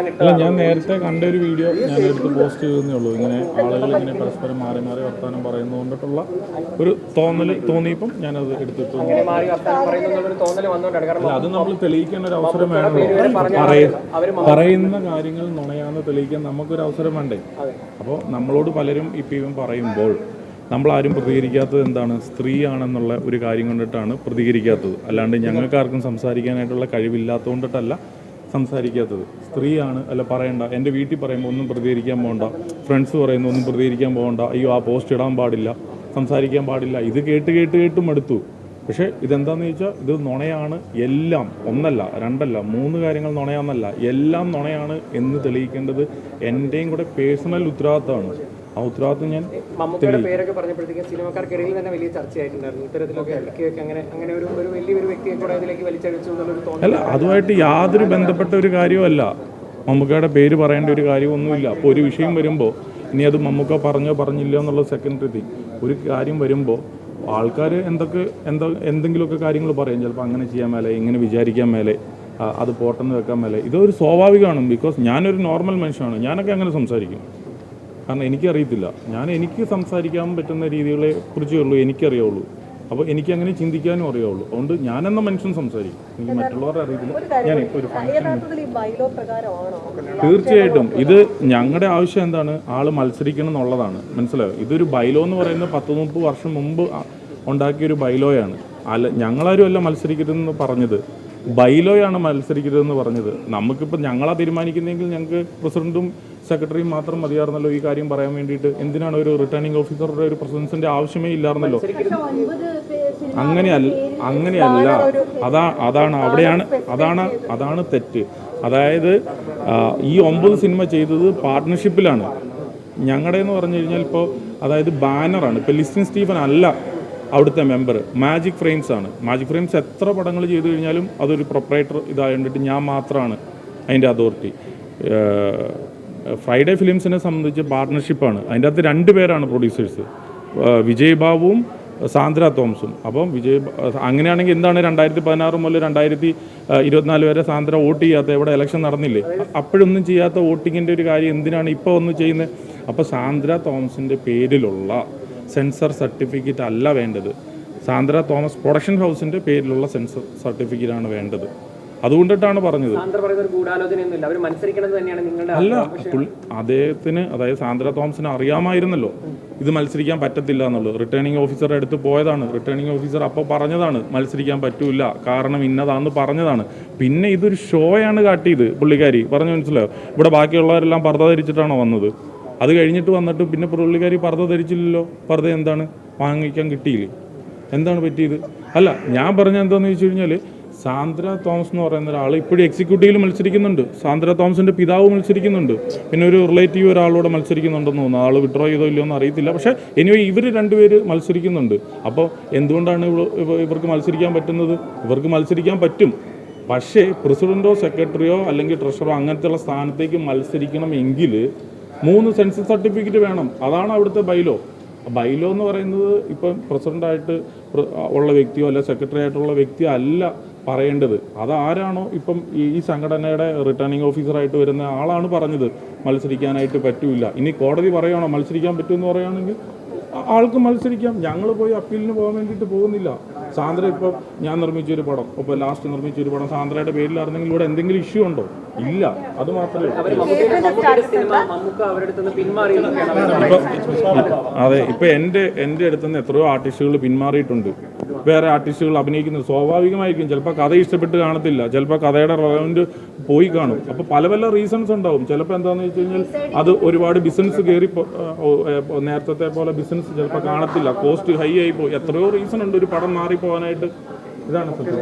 അല്ല, ഞാൻ നേരത്തെ കണ്ട ഒരു വീഡിയോ ഞാൻ എടുത്ത് പോസ്റ്റ് ചെയ്തേ ഉള്ളൂ. ഇങ്ങനെ ആളുകൾ ഇങ്ങനെ പരസ്പരം മാറി മാറി വർത്താനം പറയുന്നതുകൊണ്ടിട്ടുള്ള ഒരു തോന്നിയപ്പം ഞാനത് എടുത്തിട്ടു. അല്ല, അത് നമ്മൾ തെളിയിക്കേണ്ട ഒരു അവസരം വേണമല്ലോ. പറയുന്ന കാര്യങ്ങൾ നുണയാന്ന് തെളിയിക്കാൻ നമുക്കൊരു അവസരം വേണ്ടേ? അപ്പോൾ നമ്മളോട് പലരും ഇപ്പം പറയുമ്പോൾ നമ്മളാരും പ്രതികരിക്കാത്തത് എന്താണ്? സ്ത്രീയാണെന്നുള്ള ഒരു കാര്യം കൊണ്ടിട്ടാണ് പ്രതികരിക്കാത്തത്. അല്ലാണ്ട് ഞങ്ങൾക്കാർക്കും സംസാരിക്കാനായിട്ടുള്ള കഴിവില്ലാത്തതുകൊണ്ടിട്ടല്ല സംസാരിക്കാത്തത്. സ്ത്രീയാണ് അല്ല പറയണ്ട, എൻ്റെ വീട്ടിൽ പറയുമ്പോൾ ഒന്നും പ്രതികരിക്കാൻ പോകണ്ട, ഫ്രണ്ട്സ് പറയുന്ന ഒന്നും പ്രതികരിക്കാൻ പോകണ്ട, അയ്യോ ആ പോസ്റ്റ് ഇടാൻ പാടില്ല, സംസാരിക്കാൻ പാടില്ല. ഇത് കേട്ട് മടുത്തു. പക്ഷേ ഇതെന്താണെന്ന് ചോദിച്ചാൽ ഇത് നുണയാണ്. എല്ലാം ഒന്നല്ല രണ്ടല്ല 3 കാര്യങ്ങൾ നുണയാന്നല്ല, എല്ലാം നുണയാണ് എന്ന് തെളിയിക്കേണ്ടത് എൻ്റെയും കൂടെ പേഴ്സണൽ ഉത്തരവാദിത്തമാണ്. ആ ഉത്തരവാദിത്തം ഞാൻ പേരൊക്കെ പറഞ്ഞപ്പോഴത്തേക്കും സിനിമക്കാർക്കിടയിൽ തന്നെ വലിയ ചർച്ചയായിട്ടുണ്ടായിരുന്നു. ഇത്തരത്തിലൊക്കെ അങ്ങനെ ഒരു വലിയൊരു വ്യക്തിയെ കൂടെ അതിലേക്ക് വലിച്ചഴിച്ചു എന്നുള്ളൊരു തോന്നൽ. അല്ല, അതുമായിട്ട് യാതൊരു ബന്ധപ്പെട്ട ഒരു കാര്യമല്ല. മമ്മൂക്കയുടെ പേര് പറയേണ്ട ഒരു കാര്യമൊന്നുമില്ല. അപ്പോൾ ഒരു വിഷയം വരുമ്പോൾ ഇനി അത് മമ്മൂക്ക പറഞ്ഞില്ല എന്നുള്ള സെക്കൻഡറി തിങ്. ഒരു കാര്യം വരുമ്പോൾ ആൾക്കാർ എന്തെങ്കിലുമൊക്കെ കാര്യങ്ങൾ പറയും. ചിലപ്പോൾ അങ്ങനെ ചെയ്യാൻ മേലെ, ഇങ്ങനെ വിചാരിക്കാൻ മേലെ, അത് പോട്ടെന്ന് വെക്കാൻ മേലെ. ഇതൊരു സ്വാഭാവികമാണ്. ബിക്കോസ് ഞാനൊരു നോർമൽ മനുഷ്യനാണ്. ഞാനൊക്കെ അങ്ങനെ സംസാരിക്കും. കാരണം എനിക്കറിയത്തില്ല. എനിക്ക് സംസാരിക്കാൻ പറ്റുന്ന രീതികളെ കുറിച്ചേ ഉള്ളൂ എനിക്കറിയാവുള്ളൂ. അപ്പോൾ എനിക്ക് അങ്ങനെ ചിന്തിക്കാനും അറിയാവുള്ളൂ. അതുകൊണ്ട് ഞാനെന്ന മനുഷ്യൻ സംസാരിക്കും. എനിക്ക് മറ്റുള്ളവരെ അറിയത്തില്ല. ഞാനിപ്പോൾ ഒരു തീർച്ചയായിട്ടും ഇത് ഞങ്ങളുടെ ആവശ്യം എന്താണ്? ആൾ മത്സരിക്കണം എന്നുള്ളതാണ്. മനസ്സിലായോ? ഇതൊരു ബൈലോ എന്ന് പറയുന്നത് 10-30 വർഷം മുമ്പ് ഉണ്ടാക്കിയൊരു ബൈലോയാണ്. ഞങ്ങളാരും അല്ല മത്സരിക്കരുതെന്ന് പറഞ്ഞത്, ബൈലോയാണ് മത്സരിക്കരുതെന്ന് പറഞ്ഞത്. നമുക്കിപ്പോൾ ഞങ്ങളാ തീരുമാനിക്കുന്നതെങ്കിൽ ഞങ്ങൾക്ക് പ്രസിഡന്റും സെക്രട്ടറിയും മാത്രം മതിയായിരുന്നല്ലോ ഈ കാര്യം പറയാൻ വേണ്ടിയിട്ട്. എന്തിനാണ് ഒരു റിട്ടേണിംഗ് ഓഫീസറുടെ ഒരു പ്രസൻസിന്റെ ആവശ്യമേ ഇല്ലായിരുന്നല്ലോ. അങ്ങനെയല്ല. അതാണ് തെറ്റ്. അതായത് ഈ 9 സിനിമ ചെയ്തത് പാർട്ട്ണർഷിപ്പിലാണ്. ഞങ്ങളുടെ എന്ന് പറഞ്ഞു കഴിഞ്ഞാൽ ഇപ്പോൾ അതായത് ബാനറാണ്. ഇപ്പോൾ ലിസ്റ്റിൻ സ്റ്റീഫൻ അല്ല അവിടുത്തെ മെമ്പർ, മാജിക് ഫ്രെയിംസ് ആണ്. മാജിക് ഫ്രെയിംസ് എത്ര പടങ്ങൾ ചെയ്തു കഴിഞ്ഞാലും അതൊരു പ്രൊപ്പറേറ്റർ ഇതായതുകൊണ്ടിട്ട് ഞാൻ മാത്രമാണ് അതിൻ്റെ അതോറിറ്റി. ഫ്രൈഡേ ഫിലിംസിനെ സംബന്ധിച്ച് പാർട്ട്ണർഷിപ്പാണ്. അതിൻ്റെ അകത്ത് 2 പേരാണ് പ്രൊഡ്യൂസേഴ്സ്, വിജയ് ബാബുവും സാന്ദ്ര തോമസും. അപ്പം അങ്ങനെയാണെങ്കിൽ എന്താണ് 2016 മുതൽ 2024 വരെ സാന്ദ്ര വോട്ട് ചെയ്യാത്ത? എവിടെ ഇലക്ഷൻ നടന്നില്ലേ? അപ്പോഴൊന്നും ചെയ്യാത്ത വോട്ടിങ്ങിൻ്റെ ഒരു കാര്യം എന്തിനാണ് ഇപ്പോൾ ഒന്ന് ചെയ്യുന്നത്? അപ്പോൾ സാന്ദ്ര തോമസിൻ്റെ പേരിലുള്ള സെൻസർ സർട്ടിഫിക്കറ്റ് അല്ല വേണ്ടത്. സാന്ദ്ര തോമസ് പ്രൊഡക്ഷൻ ഹൗസിൻ്റെ പേരിലുള്ള സെൻസർ സർട്ടിഫിക്കറ്റാണ് വേണ്ടത്. അതുകൊണ്ടിട്ടാണ് പറഞ്ഞത്. അല്ല, അദ്ദേഹത്തിന് അതായത് സാന്ദ്ര തോമസിന് അറിയാമായിരുന്നല്ലോ ഇത് മത്സരിക്കാൻ പറ്റത്തില്ല എന്നുള്ളത്. റിട്ടേണിംഗ് ഓഫീസറുടെ അടുത്ത് പോയതാണ്. റിട്ടേണിംഗ് ഓഫീസർ അപ്പോൾ പറഞ്ഞതാണ് മത്സരിക്കാൻ പറ്റൂല, കാരണം ഇന്നതാന്ന് പറഞ്ഞതാണ്. പിന്നെ ഇതൊരു ഷോയാണ് കാട്ടിയത് പുള്ളിക്കാരി. പറഞ്ഞു മനസ്സിലായോ? ഇവിടെ ബാക്കിയുള്ളവരെല്ലാം പർദ്ദ ധരിച്ചിട്ടാണോ വന്നത്? അത് കഴിഞ്ഞിട്ട് വന്നിട്ട് പിന്നെ പുള്ളിക്കാരി പർദ്ദ ധരിച്ചില്ലല്ലോ. പർദ്ദ എന്താണ് വാങ്ങിക്കാൻ കിട്ടിയില്ലേ? എന്താണ് പറ്റിയത്? അല്ല, ഞാൻ പറഞ്ഞ എന്താണെന്ന് ചോദിച്ചു കഴിഞ്ഞാൽ സാന്ദ്ര തോമസ് എന്ന് പറയുന്ന ഒരാൾ ഇപ്പോഴും എക്സിക്യൂട്ടീവിൽ മത്സരിക്കുന്നുണ്ട്. സാന്ദ്ര തോമസിൻ്റെ പിതാവ് മത്സരിക്കുന്നുണ്ട്. പിന്നെ ഒരു റിലേറ്റീവ് ഒരാളോട് മത്സരിക്കുന്നുണ്ടെന്ന് തോന്നുന്നു. ആൾ വിഡ്രോ ചെയ്തോ ഇല്ലയോ എന്ന് അറിയത്തില്ല. പക്ഷേ എനിവേ ഇവർ 2 പേര് മത്സരിക്കുന്നുണ്ട്. അപ്പോൾ എന്തുകൊണ്ടാണ് ഇവർക്ക് മത്സരിക്കാൻ പറ്റുന്നത്? ഇവർക്ക് മത്സരിക്കാൻ പറ്റും. പക്ഷേ പ്രസിഡൻറ്റോ സെക്രട്ടറിയോ അല്ലെങ്കിൽ ട്രഷറോ അങ്ങനത്തെയുള്ള സ്ഥാനത്തേക്ക് മത്സരിക്കണമെങ്കിൽ 3 സെൻസസ് സർട്ടിഫിക്കറ്റ് വേണം. അതാണ് അവിടുത്തെ ബൈലോ. ബൈലോ എന്ന് പറയുന്നത് ഇപ്പം പ്രസിഡൻ്റായിട്ട് ഉള്ള വ്യക്തിയോ അല്ല സെക്രട്ടറി ആയിട്ടുള്ള വ്യക്തിയോ അല്ല പറയേണ്ടത്. അതാരാണോ ഇപ്പം ഈ സംഘടനയുടെ റിട്ടേണിംഗ് ഓഫീസറായിട്ട് വരുന്ന ആളാണ് പറഞ്ഞത് മത്സരിക്കാനായിട്ട് പറ്റൂല. ഇനി കോടതി പറയുകയാണോ മത്സരിക്കാൻ പറ്റുമെന്ന് പറയുകയാണെങ്കിൽ ആൾക്ക് മത്സരിക്കാം. ഞങ്ങൾ പോയി അപ്പീലിന് പോകാൻ വേണ്ടിയിട്ട് പോകുന്നില്ല. സാന്ദ്ര ഇപ്പം ഞാൻ നിർമ്മിച്ചൊരു പടം, ഇപ്പോൾ ലാസ്റ്റ് നിർമ്മിച്ചൊരു പടം സാന്ദ്രയുടെ പേരിലായിരുന്നെങ്കിൽ ഇവിടെ എന്തെങ്കിലും ഇഷ്യൂ ഉണ്ടോ? ഇല്ല. അത് മാത്രമേ അതെ. ഇപ്പം എൻ്റെ അടുത്തുനിന്ന് എത്രയോ ആർട്ടിസ്റ്റുകൾ പിന്മാറിയിട്ടുണ്ട്. വേറെ ആർട്ടിസ്റ്റുകൾ അഭിനയിക്കുന്നത് സ്വാഭാവികമായിരിക്കും. ചിലപ്പോൾ കഥ ഇഷ്ടപ്പെട്ട് കാണത്തില്ല, ചിലപ്പോൾ കഥയുടെ റെലവൻറ്റ് പോയി കാണും. അപ്പോൾ പല റീസൺസ് ഉണ്ടാവും. ചിലപ്പോൾ എന്താണെന്ന് വെച്ച് കഴിഞ്ഞാൽ അത് ഒരുപാട് ബിസിനസ് കയറി, നേരത്തെ പോലെ ബിസിനസ് ചിലപ്പോൾ കാണത്തില്ല, കോസ്റ്റ് ഹൈ ആയി പോയി. എത്രയോ റീസൺ ഉണ്ട് ഒരു പടം മാറിപ്പോകാനായിട്ട്. ഇതാണ് സത്യം.